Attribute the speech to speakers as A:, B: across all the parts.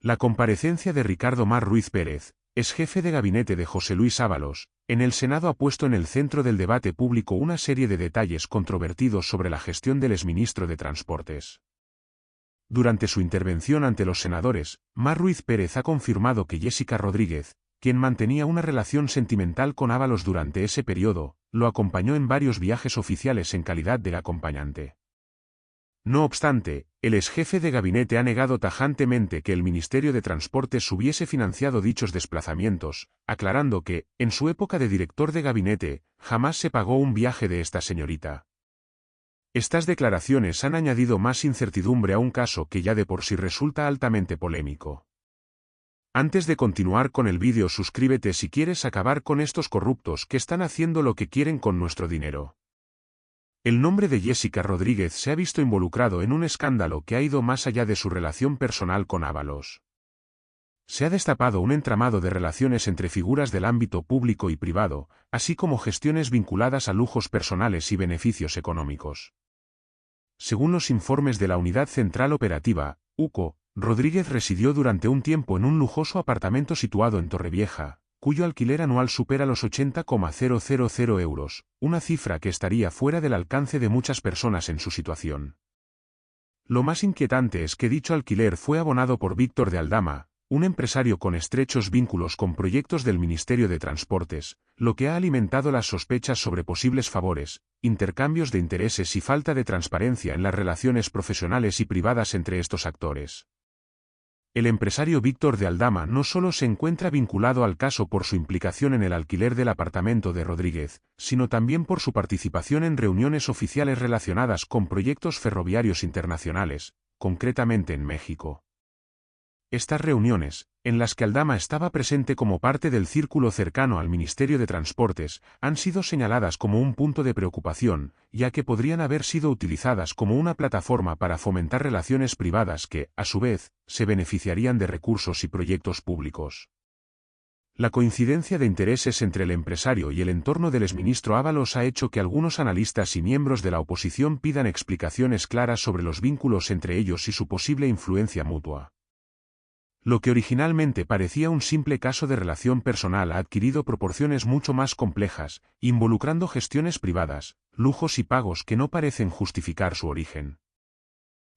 A: La comparecencia de Ricardo Mar Ruiz Pérez, ex jefe de gabinete de José Luis Ábalos, en el Senado ha puesto en el centro del debate público una serie de detalles controvertidos sobre la gestión del exministro de Transportes. Durante su intervención ante los senadores, Mar Ruiz Pérez ha confirmado que Jessica Rodríguez, quien mantenía una relación sentimental con Ábalos durante ese periodo, lo acompañó en varios viajes oficiales en calidad de acompañante. No obstante, el exjefe de gabinete ha negado tajantemente que el Ministerio de Transportes hubiese financiado dichos desplazamientos, aclarando que, en su época de director de gabinete, jamás se pagó un viaje de esta señorita. Estas declaraciones han añadido más incertidumbre a un caso que ya de por sí resulta altamente polémico. Antes de continuar con el vídeo, suscríbete si quieres acabar con estos corruptos que están haciendo lo que quieren con nuestro dinero. El nombre de Jessica Rodríguez se ha visto involucrado en un escándalo que ha ido más allá de su relación personal con Ábalos. Se ha destapado un entramado de relaciones entre figuras del ámbito público y privado, así como gestiones vinculadas a lujos personales y beneficios económicos. Según los informes de la Unidad Central Operativa, UCO, Rodríguez residió durante un tiempo en un lujoso apartamento situado en Torrevieja, cuyo alquiler anual supera los 80,000 euros, una cifra que estaría fuera del alcance de muchas personas en su situación. Lo más inquietante es que dicho alquiler fue abonado por Víctor de Aldama, un empresario con estrechos vínculos con proyectos del Ministerio de Transportes, lo que ha alimentado las sospechas sobre posibles favores, intercambios de intereses y falta de transparencia en las relaciones profesionales y privadas entre estos actores. El empresario Víctor de Aldama no solo se encuentra vinculado al caso por su implicación en el alquiler del apartamento de Rodríguez, sino también por su participación en reuniones oficiales relacionadas con proyectos ferroviarios internacionales, concretamente en México. Estas reuniones, en las que Aldama estaba presente como parte del círculo cercano al Ministerio de Transportes, han sido señaladas como un punto de preocupación, ya que podrían haber sido utilizadas como una plataforma para fomentar relaciones privadas que, a su vez, se beneficiarían de recursos y proyectos públicos. La coincidencia de intereses entre el empresario y el entorno del exministro Ábalos ha hecho que algunos analistas y miembros de la oposición pidan explicaciones claras sobre los vínculos entre ellos y su posible influencia mutua. Lo que originalmente parecía un simple caso de relación personal ha adquirido proporciones mucho más complejas, involucrando gestiones privadas, lujos y pagos que no parecen justificar su origen.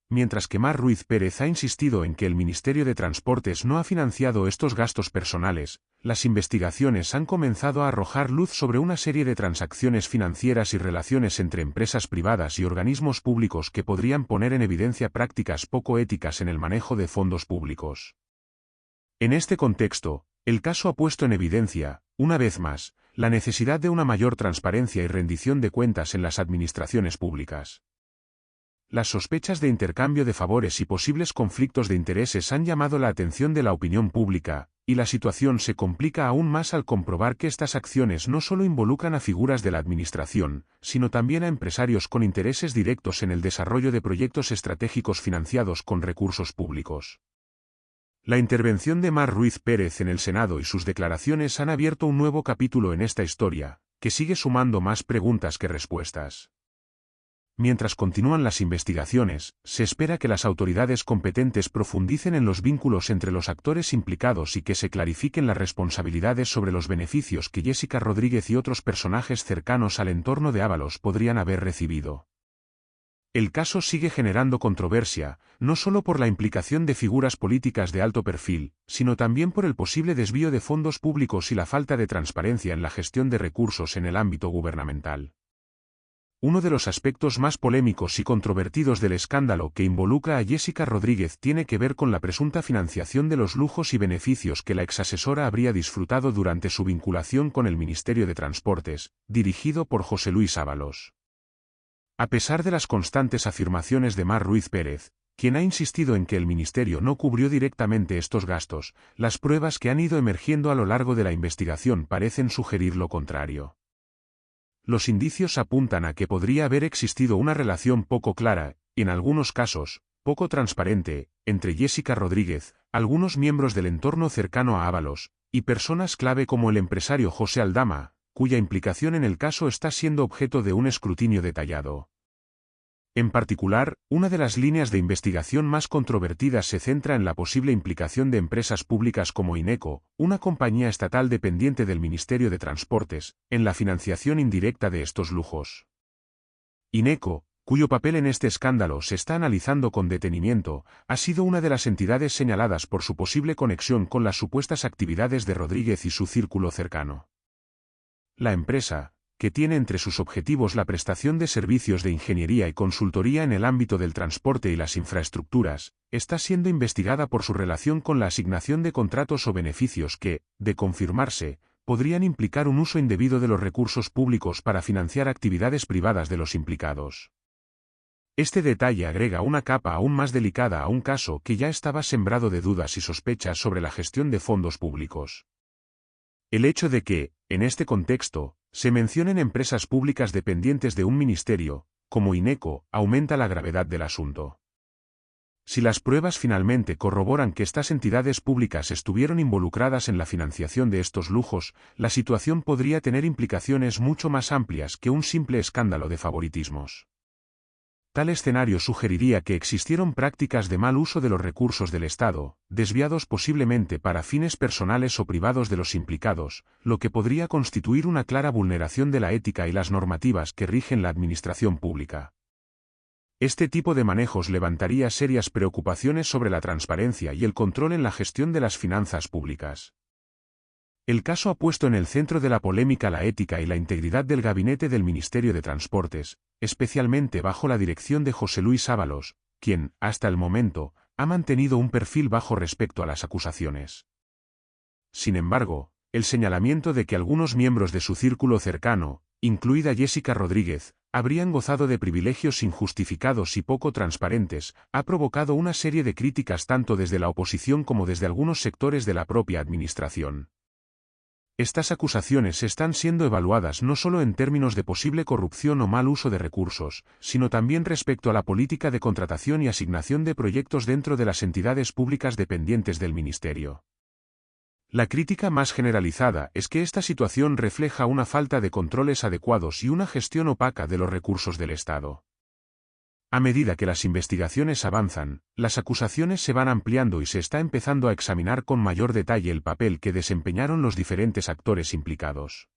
A: Mientras que Mar Ruiz Pérez ha insistido en que el Ministerio de Transportes no ha financiado estos gastos personales, las investigaciones han comenzado a arrojar luz sobre una serie de transacciones financieras y relaciones entre empresas privadas y organismos públicos que podrían poner en evidencia prácticas poco éticas en el manejo de fondos públicos. En este contexto, el caso ha puesto en evidencia, una vez más, la necesidad de una mayor transparencia y rendición de cuentas en las administraciones públicas. Las sospechas de intercambio de favores y posibles conflictos de intereses han llamado la atención de la opinión pública, y la situación se complica aún más al comprobar que estas acciones no solo involucran a figuras de la administración, sino también a empresarios con intereses directos en el desarrollo de proyectos estratégicos financiados con recursos públicos. La intervención de Mar Ruiz Pérez en el Senado y sus declaraciones han abierto un nuevo capítulo en esta historia, que sigue sumando más preguntas que respuestas. Mientras continúan las investigaciones, se espera que las autoridades competentes profundicen en los vínculos entre los actores implicados y que se clarifiquen las responsabilidades sobre los beneficios que Jessica Rodríguez y otros personajes cercanos al entorno de Ábalos podrían haber recibido. El caso sigue generando controversia, no solo por la implicación de figuras políticas de alto perfil, sino también por el posible desvío de fondos públicos y la falta de transparencia en la gestión de recursos en el ámbito gubernamental. Uno de los aspectos más polémicos y controvertidos del escándalo que involucra a Jessica Rodríguez tiene que ver con la presunta financiación de los lujos y beneficios que la exasesora habría disfrutado durante su vinculación con el Ministerio de Transportes, dirigido por José Luis Ábalos. A pesar de las constantes afirmaciones de Mar Ruiz Pérez, quien ha insistido en que el Ministerio no cubrió directamente estos gastos, las pruebas que han ido emergiendo a lo largo de la investigación parecen sugerir lo contrario. Los indicios apuntan a que podría haber existido una relación poco clara, y en algunos casos, poco transparente, entre Jessica Rodríguez, algunos miembros del entorno cercano a Ábalos, y personas clave como el empresario José Aldama, cuya implicación en el caso está siendo objeto de un escrutinio detallado. En particular, una de las líneas de investigación más controvertidas se centra en la posible implicación de empresas públicas como Ineco, una compañía estatal dependiente del Ministerio de Transportes, en la financiación indirecta de estos lujos. Ineco, cuyo papel en este escándalo se está analizando con detenimiento, ha sido una de las entidades señaladas por su posible conexión con las supuestas actividades de Rodríguez y su círculo cercano. La empresa, que tiene entre sus objetivos la prestación de servicios de ingeniería y consultoría en el ámbito del transporte y las infraestructuras, está siendo investigada por su relación con la asignación de contratos o beneficios que, de confirmarse, podrían implicar un uso indebido de los recursos públicos para financiar actividades privadas de los implicados. Este detalle agrega una capa aún más delicada a un caso que ya estaba sembrado de dudas y sospechas sobre la gestión de fondos públicos. El hecho de que, en este contexto, se mencionen empresas públicas dependientes de un ministerio, como Ineco, aumenta la gravedad del asunto. Si las pruebas finalmente corroboran que estas entidades públicas estuvieron involucradas en la financiación de estos lujos, la situación podría tener implicaciones mucho más amplias que un simple escándalo de favoritismos. Tal escenario sugeriría que existieron prácticas de mal uso de los recursos del Estado, desviados posiblemente para fines personales o privados de los implicados, lo que podría constituir una clara vulneración de la ética y las normativas que rigen la administración pública. Este tipo de manejos levantaría serias preocupaciones sobre la transparencia y el control en la gestión de las finanzas públicas. El caso ha puesto en el centro de la polémica la ética y la integridad del gabinete del Ministerio de Transportes, especialmente bajo la dirección de José Luis Ábalos, quien, hasta el momento, ha mantenido un perfil bajo respecto a las acusaciones. Sin embargo, el señalamiento de que algunos miembros de su círculo cercano, incluida Jessica Rodríguez, habrían gozado de privilegios injustificados y poco transparentes, ha provocado una serie de críticas tanto desde la oposición como desde algunos sectores de la propia administración. Estas acusaciones están siendo evaluadas no solo en términos de posible corrupción o mal uso de recursos, sino también respecto a la política de contratación y asignación de proyectos dentro de las entidades públicas dependientes del Ministerio. La crítica más generalizada es que esta situación refleja una falta de controles adecuados y una gestión opaca de los recursos del Estado. A medida que las investigaciones avanzan, las acusaciones se van ampliando y se está empezando a examinar con mayor detalle el papel que desempeñaron los diferentes actores implicados.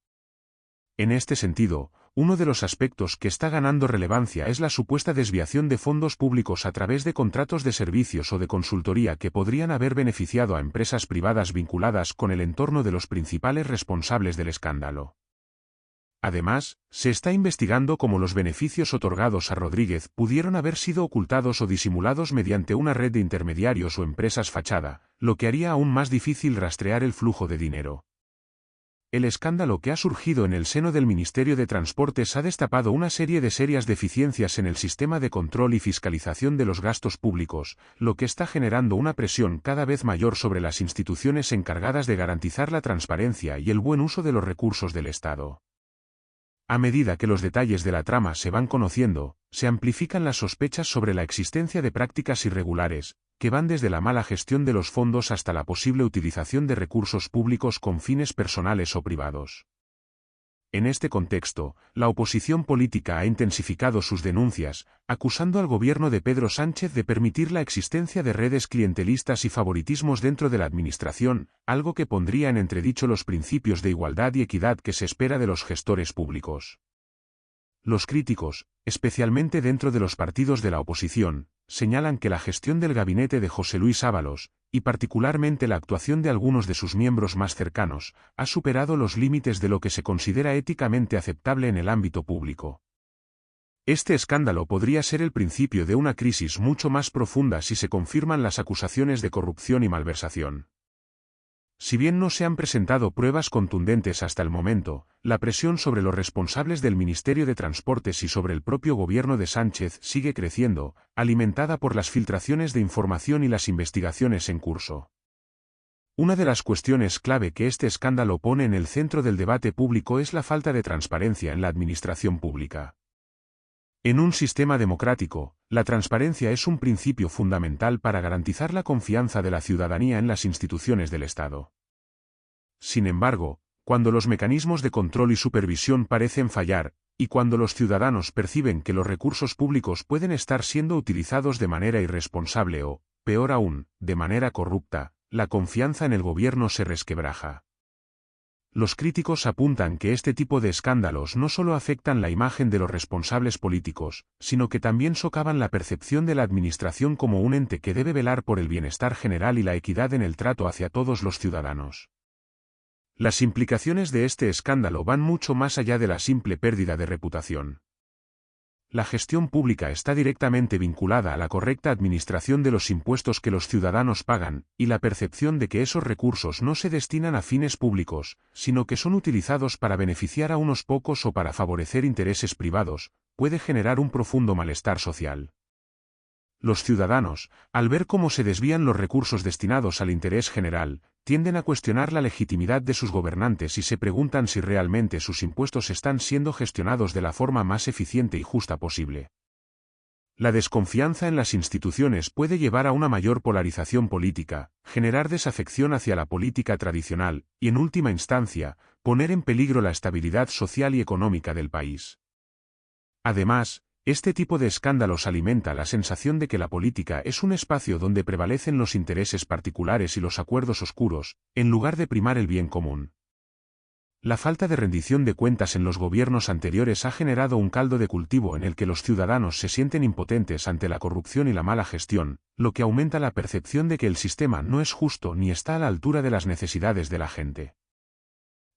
A: En este sentido, uno de los aspectos que está ganando relevancia es la supuesta desviación de fondos públicos a través de contratos de servicios o de consultoría que podrían haber beneficiado a empresas privadas vinculadas con el entorno de los principales responsables del escándalo. Además, se está investigando cómo los beneficios otorgados a Rodríguez pudieron haber sido ocultados o disimulados mediante una red de intermediarios o empresas fachada, lo que haría aún más difícil rastrear el flujo de dinero. El escándalo que ha surgido en el seno del Ministerio de Transportes ha destapado una serie de serias deficiencias en el sistema de control y fiscalización de los gastos públicos, lo que está generando una presión cada vez mayor sobre las instituciones encargadas de garantizar la transparencia y el buen uso de los recursos del Estado. A medida que los detalles de la trama se van conociendo, se amplifican las sospechas sobre la existencia de prácticas irregulares, que van desde la mala gestión de los fondos hasta la posible utilización de recursos públicos con fines personales o privados. En este contexto, la oposición política ha intensificado sus denuncias, acusando al gobierno de Pedro Sánchez de permitir la existencia de redes clientelistas y favoritismos dentro de la administración, algo que pondría en entredicho los principios de igualdad y equidad que se espera de los gestores públicos. Los críticos, especialmente dentro de los partidos de la oposición, señalan que la gestión del gabinete de José Luis Ábalos, y particularmente la actuación de algunos de sus miembros más cercanos, ha superado los límites de lo que se considera éticamente aceptable en el ámbito público. Este escándalo podría ser el principio de una crisis mucho más profunda si se confirman las acusaciones de corrupción y malversación. Si bien no se han presentado pruebas contundentes hasta el momento, la presión sobre los responsables del Ministerio de Transportes y sobre el propio gobierno de Sánchez sigue creciendo, alimentada por las filtraciones de información y las investigaciones en curso. Una de las cuestiones clave que este escándalo pone en el centro del debate público es la falta de transparencia en la administración pública. En un sistema democrático, la transparencia es un principio fundamental para garantizar la confianza de la ciudadanía en las instituciones del Estado. Sin embargo, cuando los mecanismos de control y supervisión parecen fallar, Y cuando los ciudadanos perciben que los recursos públicos pueden estar siendo utilizados de manera irresponsable o, peor aún, de manera corrupta, la confianza en el gobierno se resquebraja. Los críticos apuntan que este tipo de escándalos no solo afectan la imagen de los responsables políticos, sino que también socavan la percepción de la administración como un ente que debe velar por el bienestar general y la equidad en el trato hacia todos los ciudadanos. Las implicaciones de este escándalo van mucho más allá de la simple pérdida de reputación. La gestión pública está directamente vinculada a la correcta administración de los impuestos que los ciudadanos pagan, y la percepción de que esos recursos no se destinan a fines públicos, sino que son utilizados para beneficiar a unos pocos o para favorecer intereses privados, puede generar un profundo malestar social. Los ciudadanos, al ver cómo se desvían los recursos destinados al interés general, tienden a cuestionar la legitimidad de sus gobernantes y se preguntan si realmente sus impuestos están siendo gestionados de la forma más eficiente y justa posible. La desconfianza en las instituciones puede llevar a una mayor polarización política, generar desafección hacia la política tradicional, y en última instancia, poner en peligro la estabilidad social y económica del país. Además, este tipo de escándalos alimenta la sensación de que la política es un espacio donde prevalecen los intereses particulares y los acuerdos oscuros, en lugar de primar el bien común. La falta de rendición de cuentas en los gobiernos anteriores ha generado un caldo de cultivo en el que los ciudadanos se sienten impotentes ante la corrupción y la mala gestión, lo que aumenta la percepción de que el sistema no es justo ni está a la altura de las necesidades de la gente.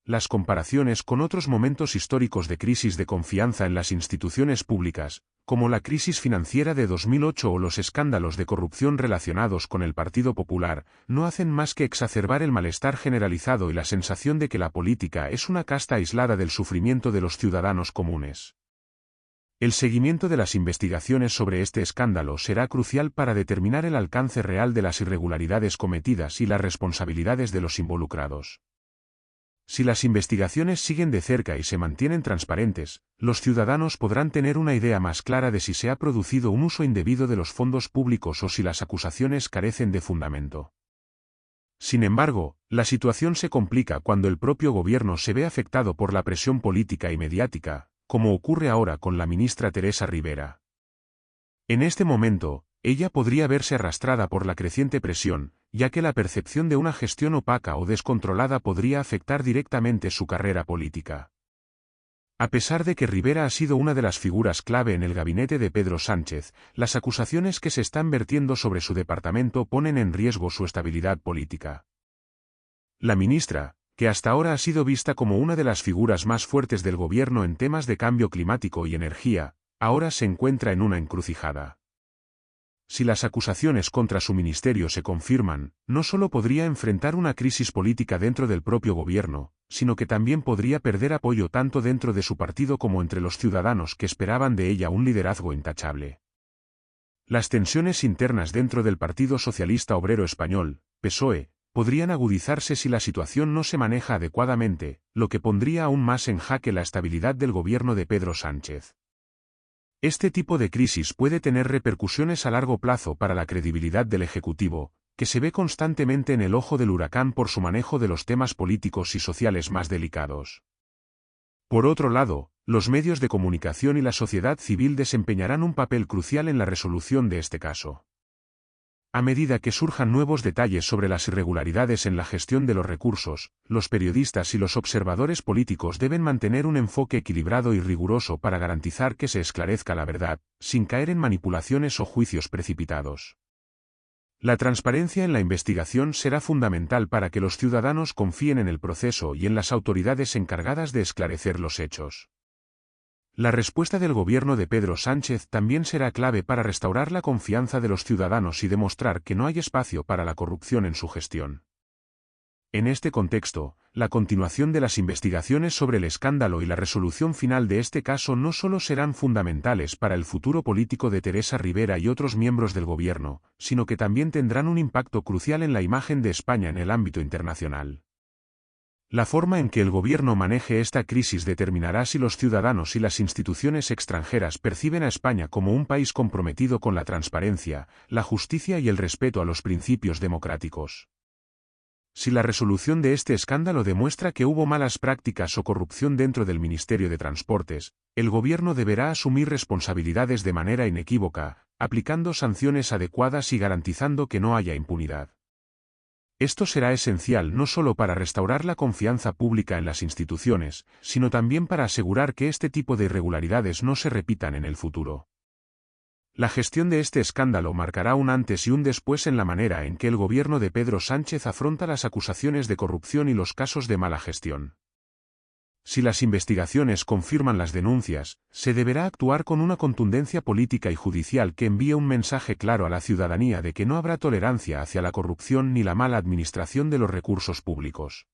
A: Las comparaciones con otros momentos históricos de crisis de confianza en las instituciones públicas, como la crisis financiera de 2008 o los escándalos de corrupción relacionados con el Partido Popular, no hacen más que exacerbar el malestar generalizado y la sensación de que la política es una casta aislada del sufrimiento de los ciudadanos comunes. El seguimiento de las investigaciones sobre este escándalo será crucial para determinar el alcance real de las irregularidades cometidas y las responsabilidades de los involucrados. Si las investigaciones siguen de cerca y se mantienen transparentes, los ciudadanos podrán tener una idea más clara de si se ha producido un uso indebido de los fondos públicos o si las acusaciones carecen de fundamento. Sin embargo, la situación se complica cuando el propio gobierno se ve afectado por la presión política y mediática, como ocurre ahora con la ministra Teresa Rivera. En este momento, ella podría verse arrastrada por la creciente presión, ya que la percepción de una gestión opaca o descontrolada podría afectar directamente su carrera política. A pesar de que Rivera ha sido una de las figuras clave en el gabinete de Pedro Sánchez, las acusaciones que se están vertiendo sobre su departamento ponen en riesgo su estabilidad política. La ministra, que hasta ahora ha sido vista como una de las figuras más fuertes del gobierno en temas de cambio climático y energía, ahora se encuentra en una encrucijada. Si las acusaciones contra su ministerio se confirman, no solo podría enfrentar una crisis política dentro del propio gobierno, sino que también podría perder apoyo tanto dentro de su partido como entre los ciudadanos que esperaban de ella un liderazgo intachable. Las tensiones internas dentro del Partido Socialista Obrero Español, PSOE, podrían agudizarse si la situación no se maneja adecuadamente, lo que pondría aún más en jaque la estabilidad del gobierno de Pedro Sánchez. Este tipo de crisis puede tener repercusiones a largo plazo para la credibilidad del Ejecutivo, que se ve constantemente en el ojo del huracán por su manejo de los temas políticos y sociales más delicados. Por otro lado, los medios de comunicación y la sociedad civil desempeñarán un papel crucial en la resolución de este caso. A medida que surjan nuevos detalles sobre las irregularidades en la gestión de los recursos, los periodistas y los observadores políticos deben mantener un enfoque equilibrado y riguroso para garantizar que se esclarezca la verdad, sin caer en manipulaciones o juicios precipitados. La transparencia en la investigación será fundamental para que los ciudadanos confíen en el proceso y en las autoridades encargadas de esclarecer los hechos. La respuesta del gobierno de Pedro Sánchez también será clave para restaurar la confianza de los ciudadanos y demostrar que no hay espacio para la corrupción en su gestión. En este contexto, la continuación de las investigaciones sobre el escándalo y la resolución final de este caso no solo serán fundamentales para el futuro político de Teresa Rivera y otros miembros del gobierno, sino que también tendrán un impacto crucial en la imagen de España en el ámbito internacional. La forma en que el gobierno maneje esta crisis determinará si los ciudadanos y las instituciones extranjeras perciben a España como un país comprometido con la transparencia, la justicia y el respeto a los principios democráticos. Si la resolución de este escándalo demuestra que hubo malas prácticas o corrupción dentro del Ministerio de Transportes, el gobierno deberá asumir responsabilidades de manera inequívoca, aplicando sanciones adecuadas y garantizando que no haya impunidad. Esto será esencial no solo para restaurar la confianza pública en las instituciones, sino también para asegurar que este tipo de irregularidades no se repitan en el futuro. La gestión de este escándalo marcará un antes y un después en la manera en que el gobierno de Pedro Sánchez afronta las acusaciones de corrupción y los casos de mala gestión. Si las investigaciones confirman las denuncias, se deberá actuar con una contundencia política y judicial que envíe un mensaje claro a la ciudadanía de que no habrá tolerancia hacia la corrupción ni la mala administración de los recursos públicos.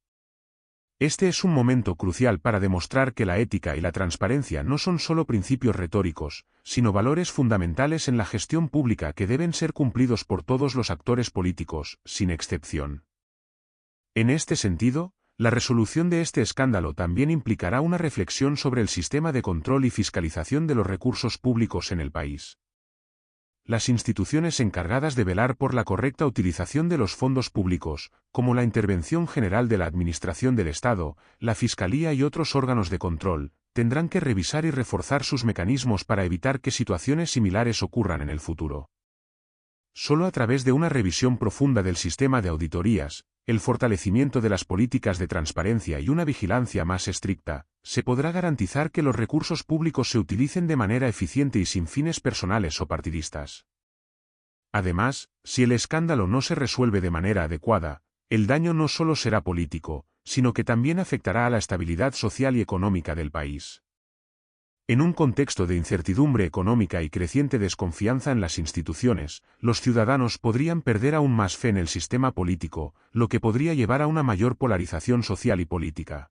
A: Este es un momento crucial para demostrar que la ética y la transparencia no son solo principios retóricos, sino valores fundamentales en la gestión pública que deben ser cumplidos por todos los actores políticos, sin excepción. En este sentido, la resolución de este escándalo también implicará una reflexión sobre el sistema de control y fiscalización de los recursos públicos en el país. Las instituciones encargadas de velar por la correcta utilización de los fondos públicos, como la Intervención General de la Administración del Estado, la Fiscalía y otros órganos de control, tendrán que revisar y reforzar sus mecanismos para evitar que situaciones similares ocurran en el futuro. Solo a través de una revisión profunda del sistema de auditorías, el fortalecimiento de las políticas de transparencia y una vigilancia más estricta, se podrá garantizar que los recursos públicos se utilicen de manera eficiente y sin fines personales o partidistas. Además, si el escándalo no se resuelve de manera adecuada, el daño no solo será político, sino que también afectará a la estabilidad social y económica del país. En un contexto de incertidumbre económica y creciente desconfianza en las instituciones, los ciudadanos podrían perder aún más fe en el sistema político, lo que podría llevar a una mayor polarización social y política.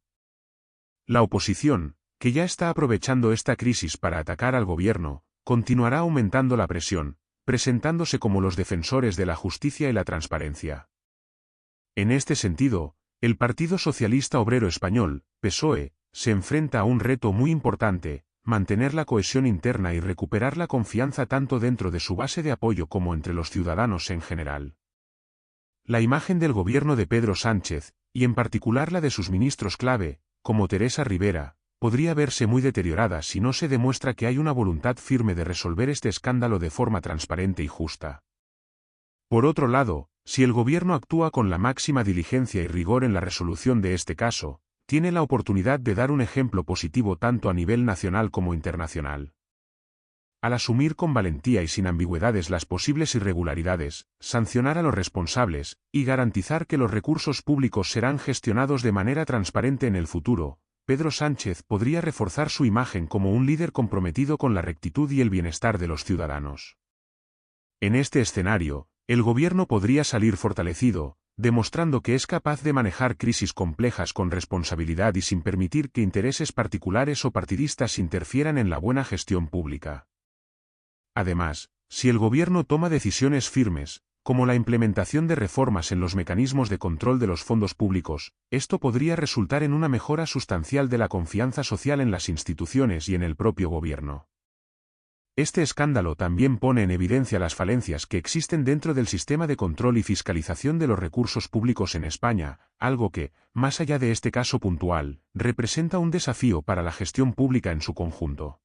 A: La oposición, que ya está aprovechando esta crisis para atacar al gobierno, continuará aumentando la presión, presentándose como los defensores de la justicia y la transparencia. En este sentido, el Partido Socialista Obrero Español, PSOE, se enfrenta a un reto muy importante: mantener la cohesión interna y recuperar la confianza tanto dentro de su base de apoyo como entre los ciudadanos en general. La imagen del gobierno de Pedro Sánchez, y en particular la de sus ministros clave, como Teresa Rivera, podría verse muy deteriorada si no se demuestra que hay una voluntad firme de resolver este escándalo de forma transparente y justa. Por otro lado, si el gobierno actúa con la máxima diligencia y rigor en la resolución de este caso, tiene la oportunidad de dar un ejemplo positivo tanto a nivel nacional como internacional. Al asumir con valentía y sin ambigüedades las posibles irregularidades, sancionar a los responsables, y garantizar que los recursos públicos serán gestionados de manera transparente en el futuro, Pedro Sánchez podría reforzar su imagen como un líder comprometido con la rectitud y el bienestar de los ciudadanos. En este escenario, el gobierno podría salir fortalecido, demostrando que es capaz de manejar crisis complejas con responsabilidad y sin permitir que intereses particulares o partidistas interfieran en la buena gestión pública. Además, si el gobierno toma decisiones firmes, como la implementación de reformas en los mecanismos de control de los fondos públicos, esto podría resultar en una mejora sustancial de la confianza social en las instituciones y en el propio gobierno. Este escándalo también pone en evidencia las falencias que existen dentro del sistema de control y fiscalización de los recursos públicos en España, algo que, más allá de este caso puntual, representa un desafío para la gestión pública en su conjunto.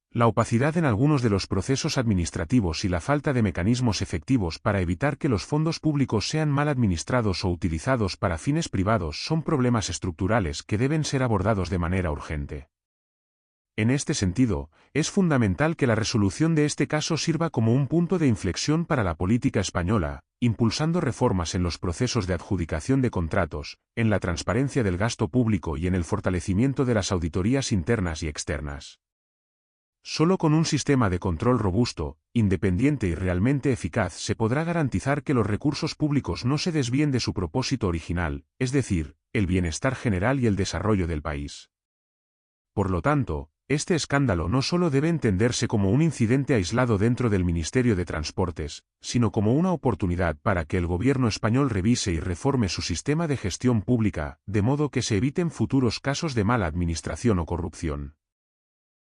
A: La opacidad en algunos de los procesos administrativos y la falta de mecanismos efectivos para evitar que los fondos públicos sean mal administrados o utilizados para fines privados son problemas estructurales que deben ser abordados de manera urgente. En este sentido, es fundamental que la resolución de este caso sirva como un punto de inflexión para la política española, impulsando reformas en los procesos de adjudicación de contratos, en la transparencia del gasto público y en el fortalecimiento de las auditorías internas y externas. Solo con un sistema de control robusto, independiente y realmente eficaz se podrá garantizar que los recursos públicos no se desvíen de su propósito original, es decir, el bienestar general y el desarrollo del país. Por lo tanto, este escándalo no solo debe entenderse como un incidente aislado dentro del Ministerio de Transportes, sino como una oportunidad para que el gobierno español revise y reforme su sistema de gestión pública, de modo que se eviten futuros casos de mala administración o corrupción.